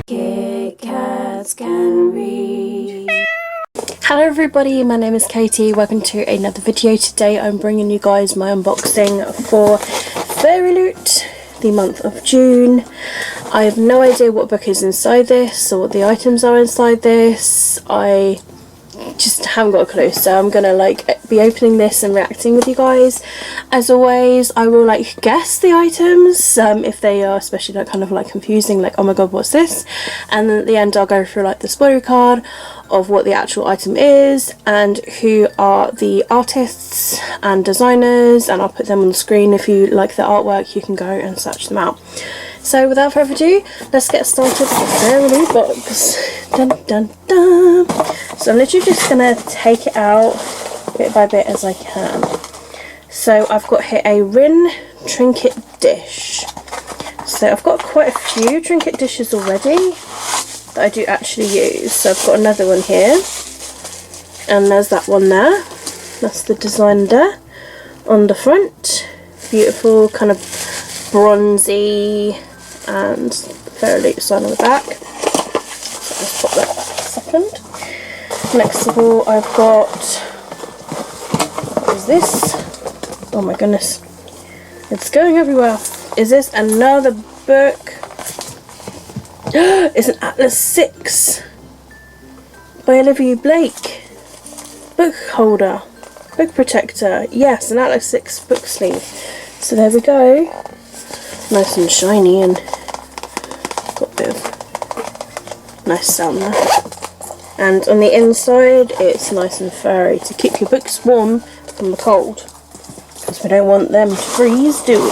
Kitkatscanread. Hello everybody, my name is Katie. Welcome to another video. Today I'm bringing you guys my unboxing for Fairyloot, the month of June. I have no idea what book is inside this or what the items are inside this. I just haven't got a clue, so I'm gonna be opening this and reacting with you guys. As always, I will guess the items if they are especially confusing, oh my god, what's this? And then at the end I'll go through the spoiler card of what the actual item is and who are the artists and designers, and I'll put them on the screen. If you like the artwork, you can go and search them out. So without further ado, let's get started with the Fairyloot box. Dun dun dun! So I'm literally just going to take it out bit by bit as I can. So I've got here a Rin trinket dish. So I've got quite a few trinket dishes already that I do actually use. So I've got another one here, and there's that one there. That's the design there on the front. Beautiful kind of bronzy, and Fairyloot sign on the back. So let's pop that back a second. Next of all, I've got, what is this? Oh my goodness, it's going everywhere. Is this another book? It's an Atlas 6 by Olivia Blake. Book holder, book protector. Yes, an Atlas 6 book sleeve. So there we go. Nice and shiny, and got a bit of nice sound there. And on the inside, it's nice and furry to keep your books warm from the cold, because we don't want them to freeze, do we?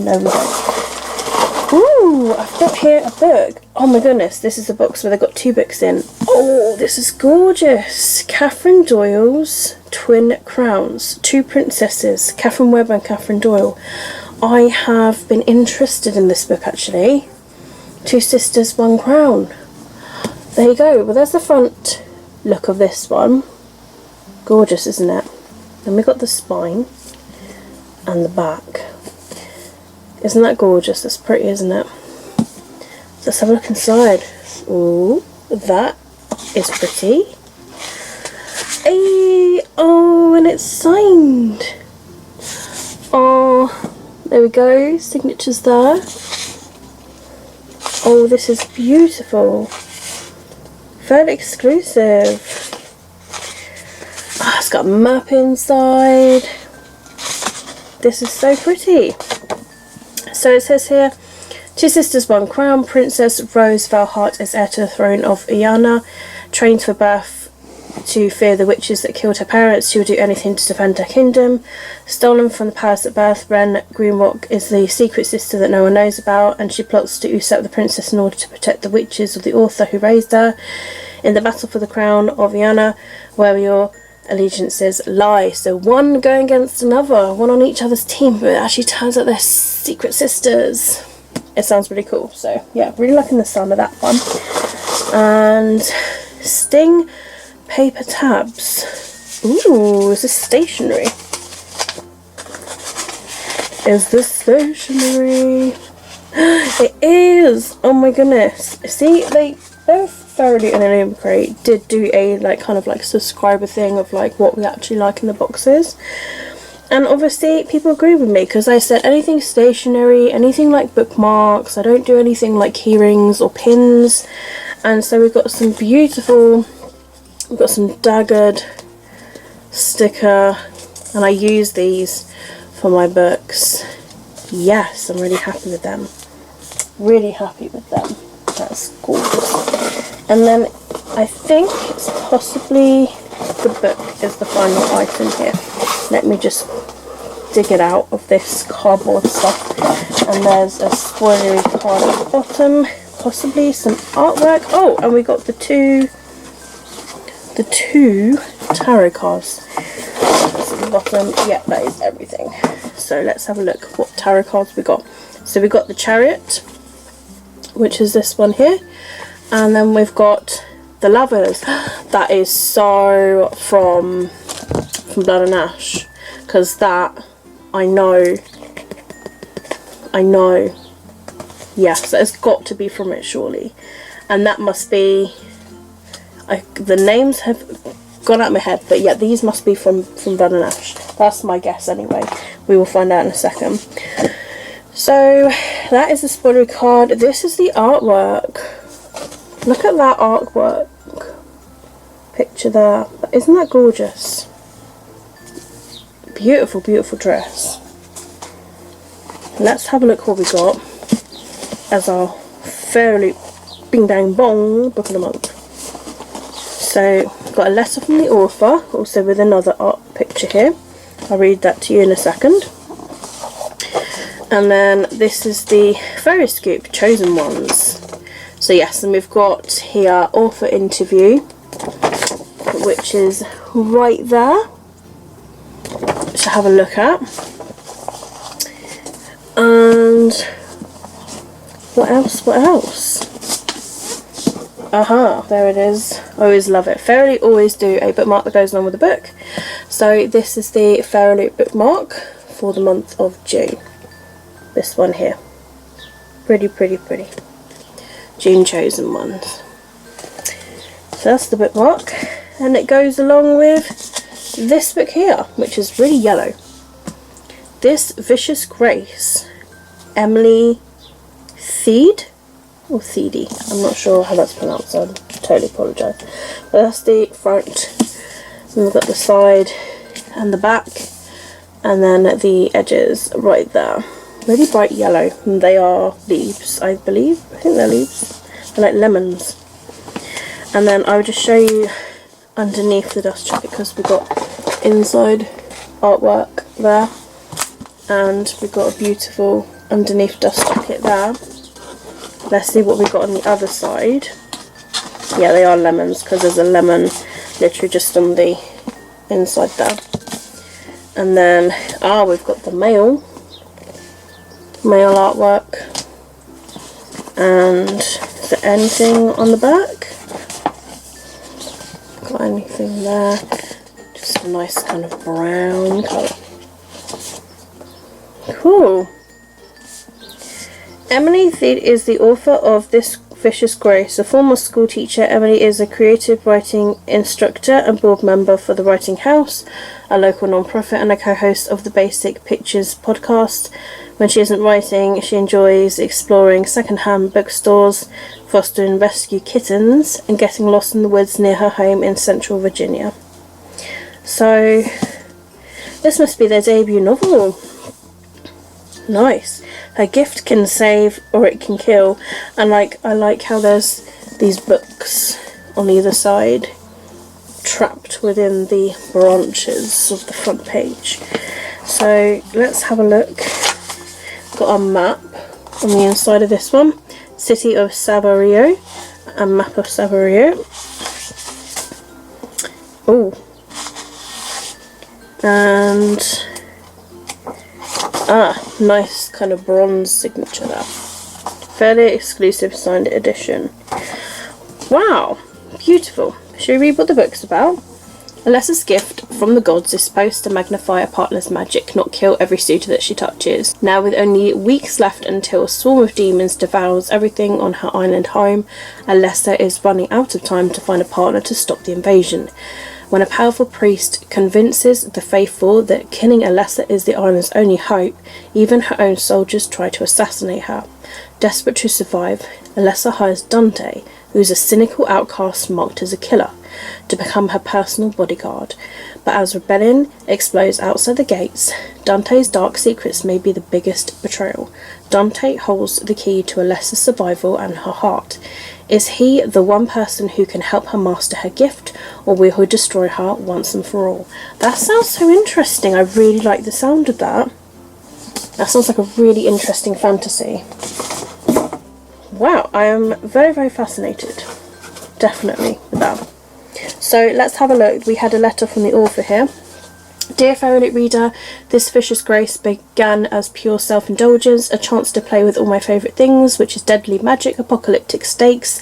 No, we don't. Ooh, I've got here a book. Oh my goodness, this is a box where they've got two books in. Oh, this is gorgeous. Catherine Doyle's Twin Crowns. Two Princesses, Catherine Webb and Catherine Doyle. I have been interested in this book actually. Two Sisters, One Crown. There you go. Well, there's the front look of this one. Gorgeous, isn't it? Then we got the spine and the back. Isn't that gorgeous? That's pretty, isn't it? Let's have a look inside. Ooh, that is pretty. Hey, oh, and it's signed. Oh, there we go. Signatures there. Oh, this is beautiful. Very exclusive. Oh, it's got a map inside. This is so pretty. So it says here, Two Sisters, One Crown. Princess Rose Valhart is heir to the throne of Iana. Trained for birth to fear the witches that killed her parents, she will do anything to defend her kingdom. Stolen from the palace at birth, Ren Greenrock is the secret sister that no one knows about, and she plots to usurp the princess in order to protect the witches of the author who raised her. In the battle for the crown of Iana, where your allegiances lie. So one going against another, one on each other's team, but it actually turns out they're secret sisters. It sounds really cool. So yeah, really liking the sound of that one. And Sting paper tabs. Ooh, is this stationery? Is this stationery? It is! Oh my goodness. See, both Fairyloot and Olivia Blake did do a subscriber thing of what we actually like in the boxes. And obviously people agree with me, because I said anything stationery, anything like bookmarks. I don't do anything like key rings or pins. And so we've got some beautiful, we've got some daggered sticker, and I use these for my books. Yes, I'm really happy with them. Really happy with them. That's gorgeous. And then I think it's possibly the book is the final item here. Let me just dig it out of this cardboard stuff. And there's a spoilery card at the bottom. Possibly some artwork. Oh, and we got the two tarot cards. That's at the bottom. Yeah, that is everything. So let's have a look what tarot cards we got. So we got the Chariot, which is this one here, and then we've got the Lovers. That is so from Blood and Ash, because that I know Yes, that's got to be from it, surely. and that must be, the names have gone out of my head, but yeah, these must be from Bud and Ash. That's my guess anyway. We will find out in a second. So that is the spoilery card. This is the artwork. Look at that artwork picture there. Isn't that gorgeous? Beautiful, beautiful dress. Let's have a look what we got as our Fairyloot Bing Bang Bong book of the month. So, got a letter from the author, also with another art picture here. I'll read that to you in a second. And then this is the Fairy Scoop Chosen Ones. So yes, and we've got here author interview, which is right there to have a look at. And what else? Aha, there it is. I always love it. Fairyloot always do a bookmark that goes along with the book. So this is the Fairyloot bookmark for the month of June. This one here. Pretty, pretty, pretty. June chosen ones. So that's the bookmark. And it goes along with this book here, which is really yellow. This Vicious Grace. Emily Theed? Or Theedy. I'm not sure how that's pronounced, so I totally apologise. But that's the front. And we've got the side and the back. And then the edges right there. Really bright yellow. And they are leaves, I believe. I think they're leaves. They're like lemons. And then I will just show you underneath the dust jacket, because we've got inside artwork there. And we've got a beautiful underneath dust jacket there. Let's see what we've got on the other side. Yeah, they are lemons, because there's a lemon literally just on the inside there. And then, we've got the mail artwork. And is there anything on the back? Got anything there? Just a nice kind of brown colour. Cool. Emily Theed is the author of This Vicious Grace. A former school teacher, Emily is a creative writing instructor and board member for the Writing House, a local non-profit, and a co-host of the Basic Pictures podcast. When she isn't writing, she enjoys exploring second-hand bookstores, fostering rescue kittens, and getting lost in the woods near her home in central Virginia. So, this must be their debut novel. Nice. Her gift can save or it can kill. And I like how there's these books on either side trapped within the branches of the front page. So let's have a look. Got a map on the inside of this one. City of Savario. A map of Savario. Oh. And nice kind of bronze signature there. Fairly exclusive signed edition. Wow, beautiful. Should we read what the book's about? Alessa's gift from the gods is supposed to magnify a partner's magic, not kill every suitor that she touches. Now, with only weeks left until a swarm of demons devours everything on her island home, Alessa is running out of time to find a partner to stop the invasion. When a powerful priest convinces the faithful that killing Alessa is the island's only hope, even her own soldiers try to assassinate her. Desperate to survive, Alessa hires Dante, who's a cynical outcast marked as a killer, to become her personal bodyguard. But as rebellion explodes outside the gates, Dante's dark secrets may be the biggest betrayal. Dante holds the key to Alessa's survival and her heart. Is he the one person who can help her master her gift, or will he destroy her once and for all? That sounds so interesting. I really like the sound of that. That sounds like a really interesting fantasy. Wow, I am very, very fascinated. Definitely with that. So let's have a look. We had a letter from the author here. Dear Fairyloot reader, this Vicious Grace began as pure self-indulgence, a chance to play with all my favourite things, which is deadly magic, apocalyptic stakes,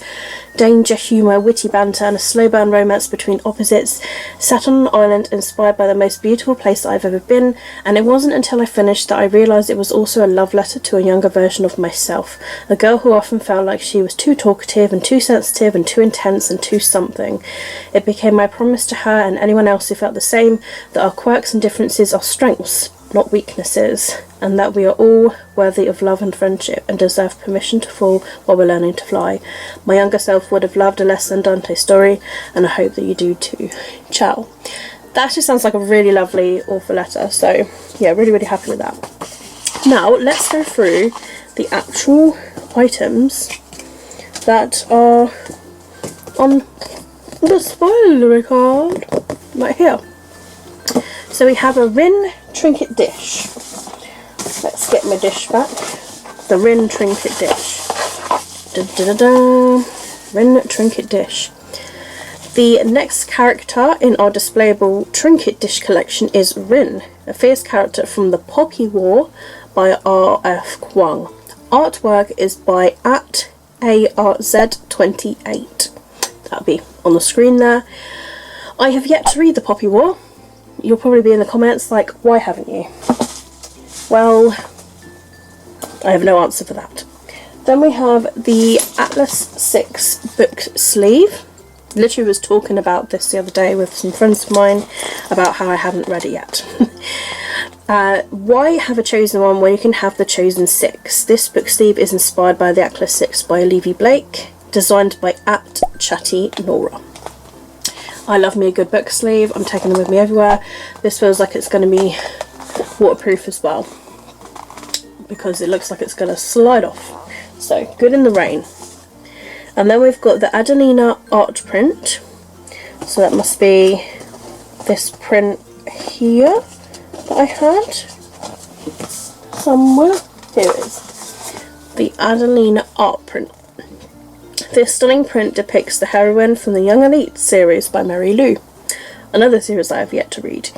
danger, humour, witty banter and a slow burn romance between opposites, set on an island inspired by the most beautiful place that I've ever been, and it wasn't until I finished that I realised it was also a love letter to a younger version of myself, a girl who often felt like she was too talkative and too sensitive and too intense and too something. It became my promise to her and anyone else who felt the same that our quirks and differences are strengths, not weaknesses, and that we are all worthy of love and friendship and deserve permission to fall while we're learning to fly. My younger self would have loved a less than Dante story, and I hope that you do too. Ciao. That just sounds like a really lovely author letter, so yeah, really happy with that. Now let's go through the actual items that are on the spoiler card right here. So we have a Rin trinket dish. Let's get my dish back. The Rin trinket dish. Rin trinket dish. The next character in our displayable trinket dish collection is Rin, a fierce character from the Poppy War by R.F. Kuang. Artwork is by @ARZ28. That'll be on the screen there. I have yet to read the Poppy War. You'll probably be in the comments like, why haven't you? Well, I have no answer for that. Then we have the Atlas 6 book sleeve. Literally was talking about this the other day with some friends of mine about how I haven't read it yet. Why have a chosen one when you can have the chosen 6? This book sleeve is inspired by the Atlas 6 by Levy Blake, designed by @ChattyNora. I love me a good book sleeve. I'm taking them with me everywhere. This feels like it's going to be waterproof as well, because it looks like it's going to slide off. So good in the rain. And then we've got the Adelina art print. So that must be this print here that I had somewhere. Here it is. The Adelina art print. This stunning print depicts the heroine from the Young Elite series by Mary Lou, another series I have yet to read.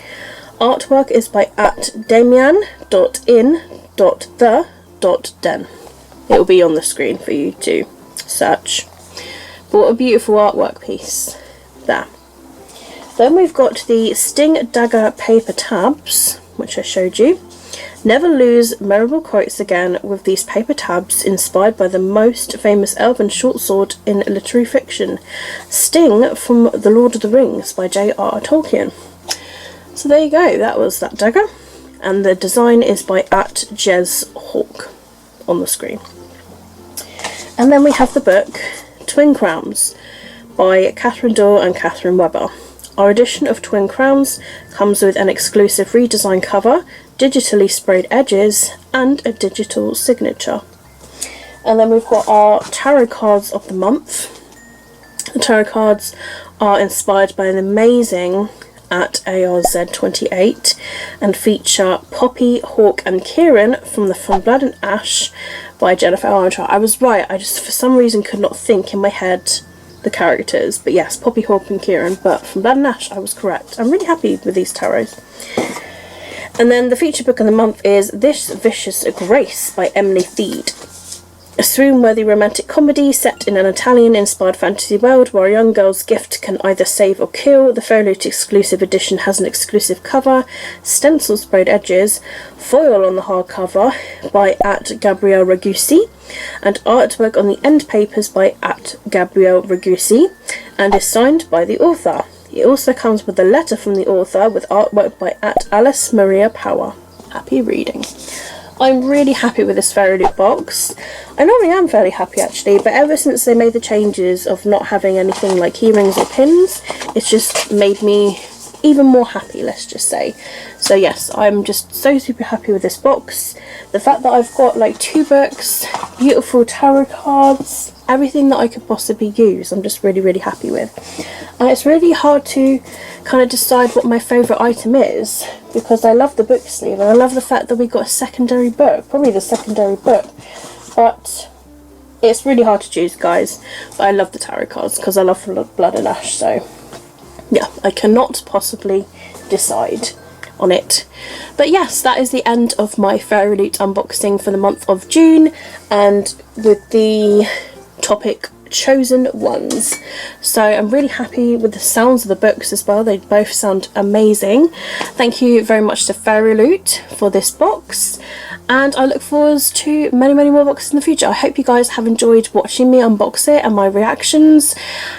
Artwork is by @damian.in.the.den. It will be on the screen for you to search. But what a beautiful artwork piece there. Then we've got the Sting Dagger paper tabs, which I showed you. Never lose memorable quotes again with these paper tabs inspired by the most famous elven short sword in literary fiction, Sting from The Lord of the Rings by J.R.R. Tolkien. So there you go, that was that dagger, and the design is by @JezHawk on the screen. And then we have the book Twin Crowns by Catherine Dorr and Catherine Webber. Our edition of Twin Crowns comes with an exclusive redesigned cover, digitally sprayed edges and a digital signature. And then we've got our tarot cards of the month. The tarot cards are inspired by an amazing @ARZ28 and feature Poppy, Hawk and Kieran from Blood and Ash by Jennifer Archer. I was right, I just for some reason could not think in my head the characters, but yes, Poppy, Hawk and Kieran, but from Blood and Ash I was correct. I'm really happy with these tarots. And then the feature book of the month is This Vicious Grace by Emily Theed. A swoon-worthy romantic comedy set in an Italian-inspired fantasy world where a young girl's gift can either save or kill. The Fairyloot exclusive edition has an exclusive cover, stencil sprayed edges, foil on the hardcover by @Gabrielle Ragusi, and artwork on the end papers by @Gabrielle Ragusi, and is signed by the author. It also comes with a letter from the author with artwork by @Alice Maria Power. Happy reading. I'm really happy with this Fairyloot box. I normally am fairly happy actually, but ever since they made the changes of not having anything like key-rings or pins, it's just made me even more happy, let's just say. So yes, I'm just so super happy with this box. The fact that I've got like 2 books, beautiful tarot cards, everything that I could possibly use, I'm just really happy with. And it's really hard to kind of decide what my favourite item is, because I love the book sleeve and I love the fact that we got a secondary book, probably the secondary book, but it's really hard to choose, guys. But I love the tarot cards because I love Blood and Ash, so yeah, I cannot possibly decide on it. But yes, that is the end of my Fairyloot unboxing for the month of June, and with the topic Chosen Ones. So I'm really happy with the sounds of the books as well. They both sound amazing. Thank you very much to Fairyloot for this box, and I look forward to many more boxes in the future. I hope you guys have enjoyed watching me unbox it and my reactions.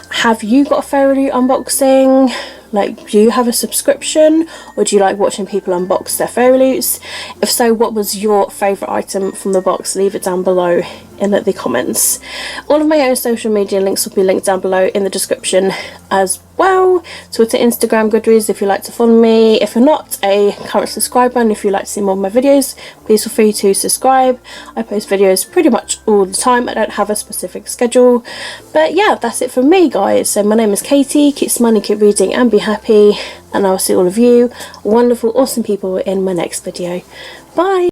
Have you got a Fairyloot unboxing? Like, do you have a subscription, or do you like watching people unbox their Fairyloots? If so, what was your favourite item from the box? Leave it down below in the comments. All of my own social media links will be linked down below in the description as well. Twitter, Instagram, Goodreads if you like to follow me. If you're not a current subscriber and if you like to see more of my videos, please feel free to subscribe. I post videos pretty much all the time. I don't have a specific schedule. But yeah, that's it from me, guys. So my name is Katie. Keep smiling, keep reading, and be happy. And I will see all of you wonderful, awesome people in my next video. Bye!